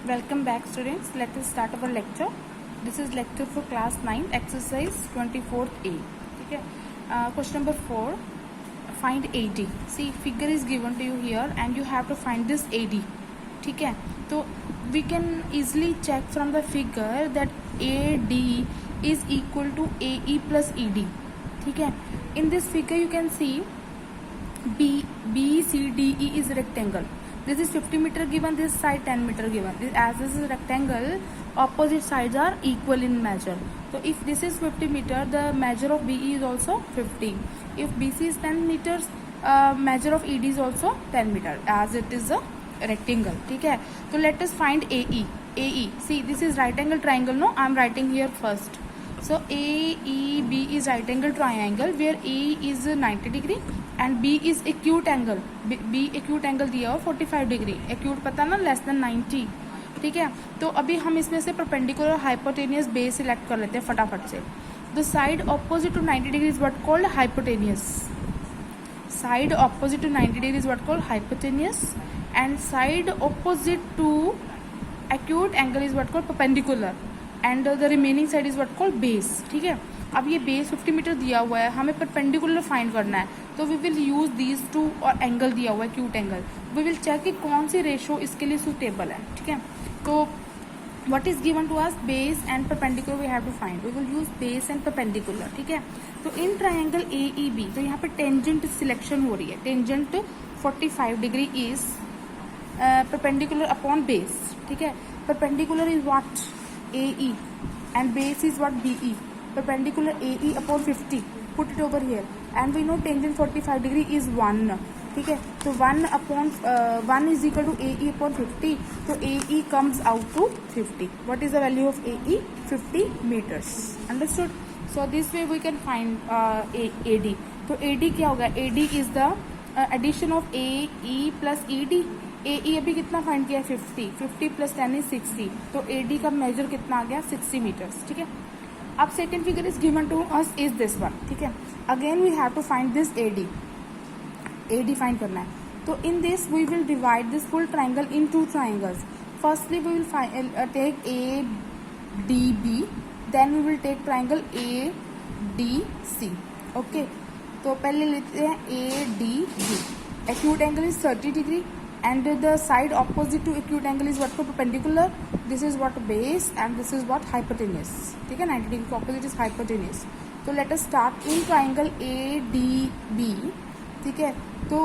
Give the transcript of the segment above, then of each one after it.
Welcome back, students. Let us start our lecture. This is lecture for class 9, exercise 24A. ठीक है. Question number 4. Find AD. See, figure is given to you here and you have to find this AD. ठीक है. तो we can easily check from the figure that AD is equal to AE plus ED. ठीक है. In this figure you can see BCDE is rectangle. This is 50 meter given, this side 10 meter given. As this is rectangle, opposite sides are equal in measure. So if this is 50 meter, the measure of BE is also 50. If BC is 10 meters, measure of ED is also 10 meter as it is a rectangle. ठीक है. So let us find AE. AE. See, this is right angle triangle. No, I am writing here first. So AEB is right angle triangle where A is 90 degree and B is acute angle. B acute angle दिया हो 45 degree. acute पता ना, less than 90. ठीक है. तो अभी हम इसमें से परपेंडिकुलर हाइपोटेनियस बेस सिलेक्ट कर लेते हैं फटाफट से. The side opposite to 90 degree is what called hypotenuse. Side opposite to 90 degree is what called hypotenuse and side opposite to acute angle is what called perpendicular and the remaining side is what called base. ठीक है. अब ये base 50 metre दिया हुआ है, हमें perpendicular find करना है, तो we will use these two और एंगल दिया हुआ है acute angle. We will check कि कौन सी रेशो इसके लिए सुटेबल है. ठीक है. तो what is given to us, base and perpendicular we have to find. We will use base and perpendicular. ठीक है. तो इन ट्राइंगल AEB, तो यहाँ पे टेंजेंट सिलेक्शन हो रही है. Tangent 45 degree is perpendicular upon base. ठीक है. perpendicular is what AE and base is what BE. perpendicular AE upon 50, put it over here and we know tangent 45 degree is 1. ठीक है. तो 1 upon 1 is equal to AE upon 50. तो AE comes out to 50. What is the value of AE? 50 meters. Understood? So this way we can find AD. तो AD क्या होगा? AD is the addition of AE plus ED. AE अभी कितना find किया है? 50. 50 plus 10 is 60. तो AD का major कितना आ गया? 60 मीटर्स. ठीक है. अब second figure is given to us is this one. ठीक है. Again we have to find this AD. AD find करना है. तो in this we will divide this full triangle in two triangles. Firstly we will take ADB, then we will take triangle ADC. Okay. तो पहले लेते हैं ADB. Acute angle is 30 डिग्री and the side opposite to acute angle is what called perpendicular. This is what base and this is what hypotenuse. ठीक है. 90 degree opposite is hypotenuse. तो let us start in triangle ADB. ठीक है. तो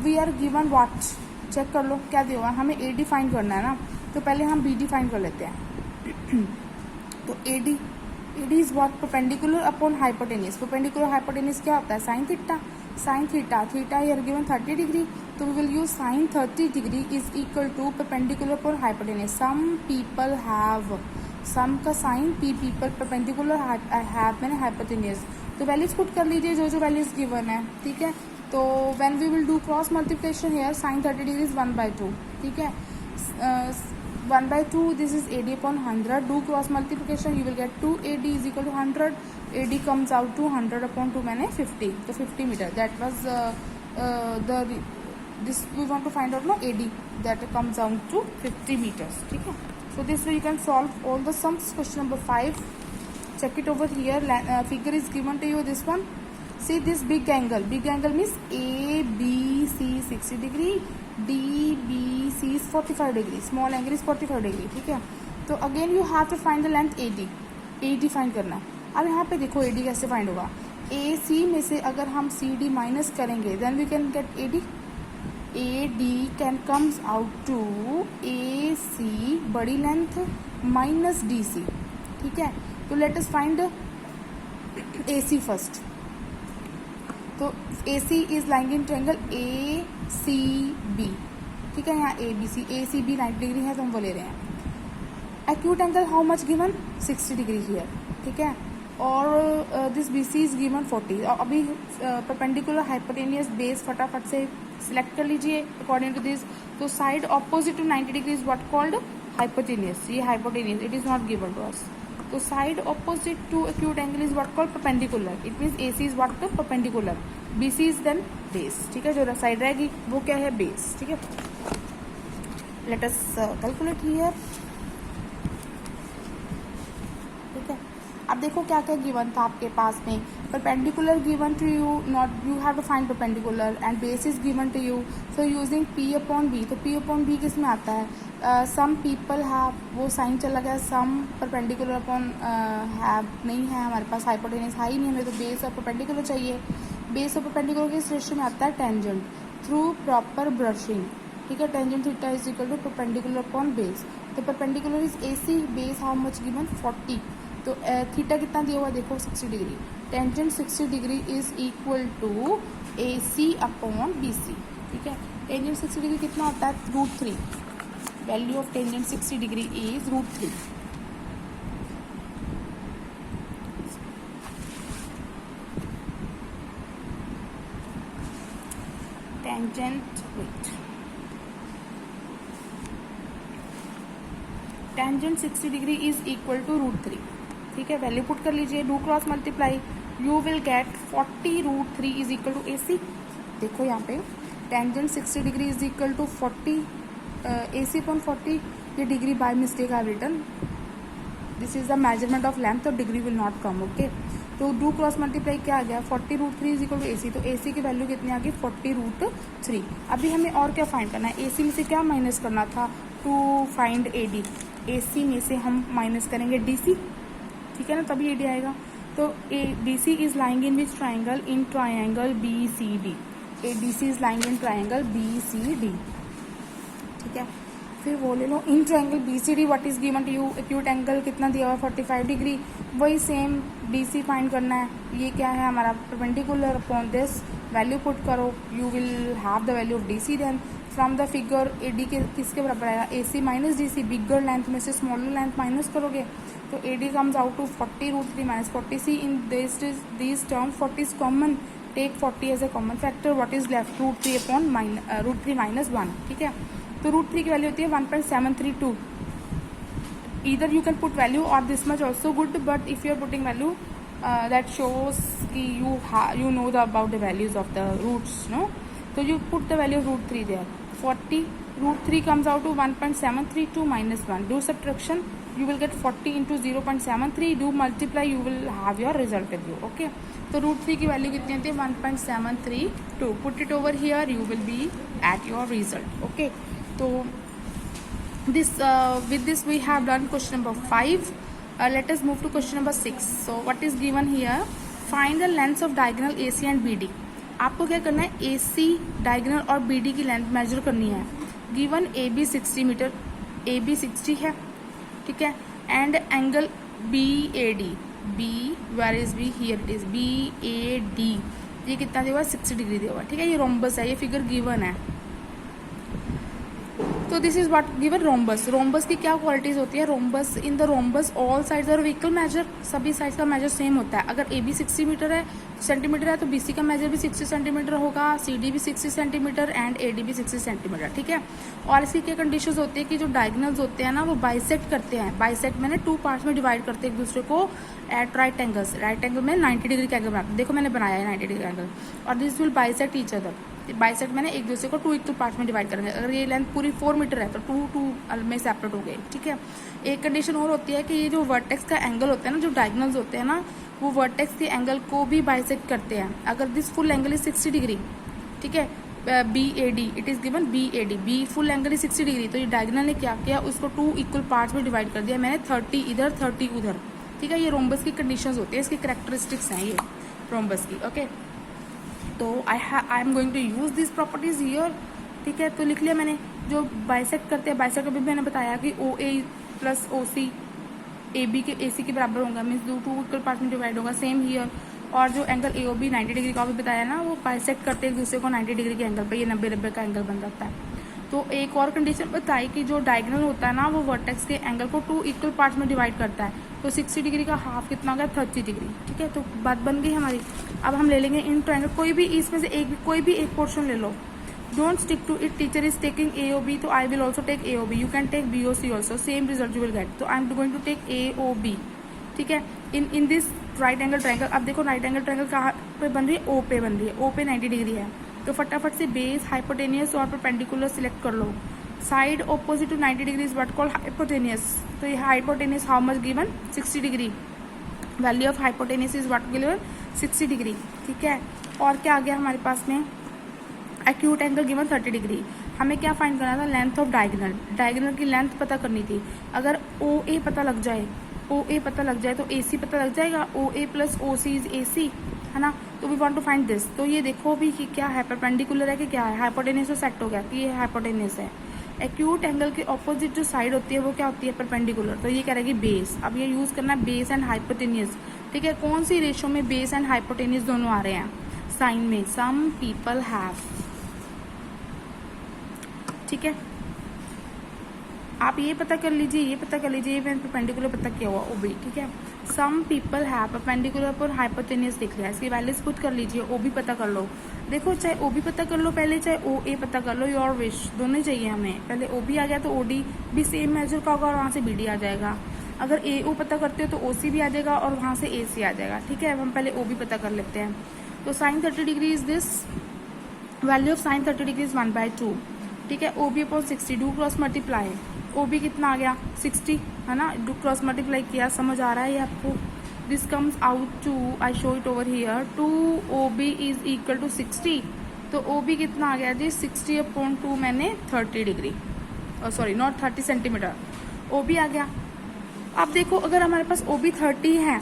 we are given what, check कर लो क्या दिया हुआ है. हमें AD फाइंड करना है ना, तो पहले हम BD फाइंड कर लेते हैं. तो AD is what perpendicular upon hypotenuse. perpendicular hypotenuse क्या होता है? sin theta. sin theta here given 30 degree. So we will use sin 30 degree is equal to perpendicular upon hypotenuse. Some people have, some का sin, people perpendicular have मैंने hypotenuse. तो values put कर लीजिए जो values given है. ठीक है. तो when we will do cross multiplication here, sin 30 degree is 1/2. ठीक है. 1/2 this is AD upon 100. Do cross multiplication, you will get 2AD is equal to 100. AD comes out to 100 upon 2 मैंने 50. तो 50 metre. That was this we want to find out, no, AD that comes down to 50 meters. ठीक है. So this way you can solve all the sums. Question number 5. Check it over here. Figure is given to you. This one. See this big angle. Big angle means ABC 60 degree. DBC is 45 degree. Small angle is 45 degree. ठीक है. तो again you have to find the length AD. AD find करना है. अब यहाँ पे देखो AD कैसे फाइंड होगा. AC में से अगर हम CD माइनस करेंगे then we can get AD. AD can comes out to AC बड़ी लेंथ माइनस DC. ठीक है. तो let us find AC first. तो AC is lying in triangle ACB. ठीक है. यहाँ ABC ACB 90 डिग्री है तो हम वो ले रहे हैं. Acute angle how much given? 60 degree here. ठीक है. और दिस BC इज गिवन 40. और अभी परपेंडिकुलर हाइपोटेनियस बेस फटाफट से सिलेक्ट कर लीजिए अकॉर्डिंग टू दिस. तो side opposite to 90 degree is what called hypotenuse. ये hypotenuse, it is not given to us. तो side opposite to acute angle is what called perpendicular. It means AC is what called perpendicular. BC is then base. ठीक है. जो side रहेगी वो क्या है? Base. ठीक है. Let us calculate here. ठीक है, अब देखो क्या क्या गिवन था आपके पास में। Perpendicular given to you, not you have to find perpendicular and base is given to you. So using P upon B, तो पी अपॉन बी किस में आता है? सम पीपल हैव, वो साइन चला गया, सम परपेंडिकुलर अपॉन हैव नहीं है हमारे पास, हाइपोटेनस है ही नहीं, हमें तो बेस और परपेंडिकुलर चाहिए। बेस और परपेंडिकुलर किस रेशियो में आता है? Tangent through proper brushing. ठीक है, tangent theta is equal to perpendicular upon base. तो perpendicular is A C, base how much given 40। तो थीटा कितना दिया हुआ देखो 60 degree. Tangent 60 degree is equal to A C upon B C. ठीक है, टेंजेंट 60 डिग्री कितना होता है? √3। Value of tangent 60 degree is √3। Tangent 60 degree is equal to √3। ठीक है, वैल्यू पुट कर लीजिए, do cross multiply, you will get 40√3 is equal to A C. देखो यहाँ पे tangent 60 degree is equal to 40 A C upon 40। ये degree by mistake I written, this is the measurement of length, तो degree will not come. Okay, तो do cross multiply क्या आ गया? 40√3 is equal to A C. तो A सी की value कितनी आ गई? 40√3। अभी हमें और क्या फाइंड करना है? ए सी में से क्या माइनस करना था टू फाइंड ए डी? ए सी में से हम माइनस करेंगे डी सी। ठीक है ना, तभी ए डी आएगा। तो A D C is lying in which triangle? In triangle B C D. A D C is lying in triangle B C D. ठीक है, फिर वो ले लो, in triangle B C D what is given to you? Acute angle कितना दिया हुआ? 45 degree. वही सेम डी सी फाइंड करना है। ये क्या है हमारा? Perpendicular upon this, value put करो, you will have the value of D C. Then from the figure A D के किसके बराबर आएगा? A C minus D C. Bigger length में से स्मॉलर लेंथ माइनस करोगे तो A D comes out to 40√3 minus 40 C. In this term 40 is common, take 40 as a common factor, what is left? √3 upon √3 minus 1। ठीक है, तो √3 की value होती है 1.732। Either you can put value और this much also good, but if you are putting value that shows कि you know about the values of the roots, no? So you put the value of √3 there. 40√3 comes out to 1.732 minus 1. Do subtraction, you will get 40 into 0.73. Do multiply, you will have your result with you. Okay, तो √3 की value कितनी होती है? 1.732. Put it over here, you will be at your result. Okay, तो this with this we have done question number 5. Let us move to question number 6. So what is given here? Find the lengths of diagonal AC and BD. आपको क्या करना है? AC diagonal और BD की length major करनी है। Given AB 60 metre, AB 60 है, ठीक है, and angle BAD, B where is B? Here it is BAD। ये कितना दिया हुआ? 60 डिग्री दिया हुआ। ठीक है, ये रोम्बस है, ये फिगर गिवन है। तो this is what given rhombus. Rhombus की क्या क्वालिटीज होती है? Rhombus, in the rhombus all sides are equal measure, सभी साइड्स का मेजर सेम होता है। अगर AB 60 मीटर है, सेंटीमीटर है, तो BC का मेजर भी 60 सेंटीमीटर होगा, CD भी 60 सेंटीमीटर एंड AD भी 60 सेंटीमीटर। ठीक है, और इसकी क्या कंडीशंस होती है कि जो डायगोनल्स होते हैं ना वो बाइसेक्ट करते हैं। बाइसेक्ट मैंने 2 पार्ट्स में डिवाइड करते हैं एक दूसरे को at right angles. Right angle में 90 डिग्री का एंगल बनाते हैं। देखो मैंने बनाया है 90 डिग्री एंगल, और this will bisect each other. Bisect मैंने एक दूसरे को 2 इक्वल पार्ट्स में डिवाइड करेंगे। अगर ये लेंथ पूरी 4 मीटर है तो 2 में सेपरेट हो गए। ठीक है, एक कंडीशन और होती है कि ये जो वर्टेक्स का एंगल होता है ना, जो डायगोनल्स होते हैं ना, वो वर्टेक्स के एंगल को भी बाइसेक्ट करते हैं। अगर this full angle is 60 degree, ठीक है, BAD, it is given BAD, B full angle is 60 degree, तो ये डायगोनल ने क्या किया? उसको 2 इक्वल पार्ट्स में डिवाइड कर दिया मैंने, 30 इधर 30 उधर। ठीक है, ये रोम्बस की कंडीशंस होती है, इसकी कैरेक्टरिस्टिक्स हैं ये रोम्बस की। ओके, तो I am going to use this properties here. ठीक है, तो लिख लिया मैंने। जो बाइसेक्ट करते हैं, बाइसेक्ट अभी मैंने बताया कि OA प्लस OC AB के AC के बराबर होगा, मीन्स 2 इक्वल पार्ट्स में डिवाइड होगा। सेम हियर, और जो एंगल AOB 90 डिग्री का भी बताया ना, वो बाइसेक्ट करते हैं एक दूसरे को 90 डिग्री के एंगल पे, ये 90 का एंगल बन जाता है। तो एक और कंडीशन बताई कि जो डायगोनल होता है ना, वो वर्टेक्स के एंगल को 2 इक्वल पार्ट्स में डिवाइड करता है। तो 60 डिग्री का हाफ कितना हो गया? 30 डिग्री। ठीक है, तो बात बन गई हमारी। अब हम ले लेंगे इन ट्रायंगल, कोई भी इसमें से कोई भी एक पोर्शन ले लो। Don't stick to it, teacher is taking AOB, तो I will also take AOB। You can take BOC also, same result you will get. तो I am going to take AOB। ठीक है, in this right angle triangle. अब देखो right angle triangle कहाँ पे बन रही है? O पे बन रही है। O पे 90 डिग्री है, तो फटाफट से बेस, हाइपोटेनियस और परपेंडिकुलर सिलेक्ट कर लो। Side opposite to 90 degree is what called hypotenuse. तो ये hypotenuse how much given 60 degree. Value of hypotenuse is what given 60 degree. ठीक है. और क्या आ गया हमारे पास में, एक्यूट एंगल गिवन 30 डिग्री. हमें क्या फाइंड करना था, लेंथ ऑफ डायगोनल. डायगोनल की लेंथ पता करनी थी. अगर ओ ए पता लग जाए, ओ ए पता लग जाए तो ए सी पता लग जाएगा. ओ ए plus O C is A सी, है ना. तो we want to find this. तो ये देखो भी कि क्या है, परपेंडिकुलर है कि क्या है. हाइपोटेनियस तो सेट हो गया कि ये हाइपोटेनियस है. एक्यूट एंगल के ऑपोजिट जो साइड होती है वो क्या होती है, परपेंडिकुलर. तो ये कह रहा है कि बेस. अब ये यूज करना है बेस एंड हाइपोटेनियस. ठीक है. कौन सी रेशो में बेस एंड हाइपोटेनियस दोनों आ रहे हैं, साइन में. Some people have. ठीक है. आप ये पता कर लीजिए, ये पता कर लीजिए, ये मैंने परपेंडिकुलर पता किया हुआ ओ बी. ठीक है. सम पीपल हैव परपेंडिकुलर पर हाइपोटेनियस दिख रहा है. इसकी वैल्यूज पुट कर लीजिए. ओ बी पता कर लो. देखो चाहे ओ बी पता कर लो पहले, चाहे ओ ए पता कर लो, योर विश. दोनों ही चाहिए हमें. पहले ओ बी आ गया तो ओ डी भी सेम मेजर का होगा और वहाँ से बी डी आ जाएगा. अगर ए ओ पता करते हो तो ओ सी भी आ जाएगा और वहाँ से ए सी आ जाएगा. ठीक है. अब हम पहले ओ बी पता कर लेते हैं. तो sine 30 degree is this. Value of sine 30 degree is 1/2. ठीक है. O B upon 60. Do cross multiply. O B कितना आ गया 60, है ना. डू क्रॉस मल्टीप्लाई किया. समझ आ रहा है ये आपको. This comes out to, I show it over here, 2 O B is equal to 60. तो ओ बी कितना आ गया जी 60 अपॉन 2 मैंने 30 degree, sorry not 30 centimetre. O B आ गया. अब देखो अगर हमारे पास ओ बी 30 है,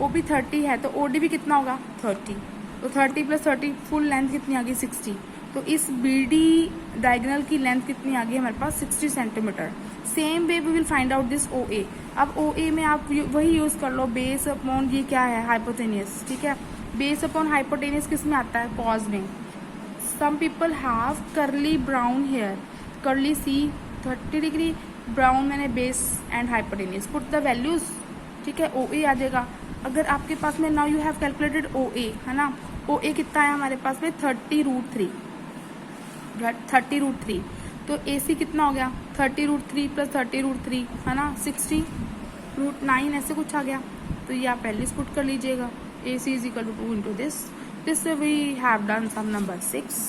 ओ बी 30 है तो ओ डी भी कितना होगा 30. तो 30 प्लस 30 फुल लेंथ कितनी आ गई 60. तो इस बी डी डायगोनल की लेंथ कितनी आ गई हमारे पास 60 centimetre. Same way we will find out this O A. अब ओ ए में आप वही यूज कर लो, बेस अपॉन ये क्या है हाइपोटेनियस. ठीक है. बेस अपॉन हाइपोटेनियस किस में आता है, कॉज में. सम पीपल हैव करली ब्राउन हेयर. करली सी 30 डिग्री, ब्राउन मैंने base and hypotenuse. Put the values. ठीक है. ओ ए आ जाएगा. अगर आपके पास में नाउ यू हैव कैलकुलेटेड ओ ए, है ना. ओ ए कितना है हमारे पास में 30√3. 30√3. तो ए सी कितना हो गया 30√3 प्लस 30√3, है ना 60√9 ऐसे कुछ आ गया. तो ये आप वैल्यूज पुट कर लीजिएगा. A C is equal to 2 into this. We have done some number 6.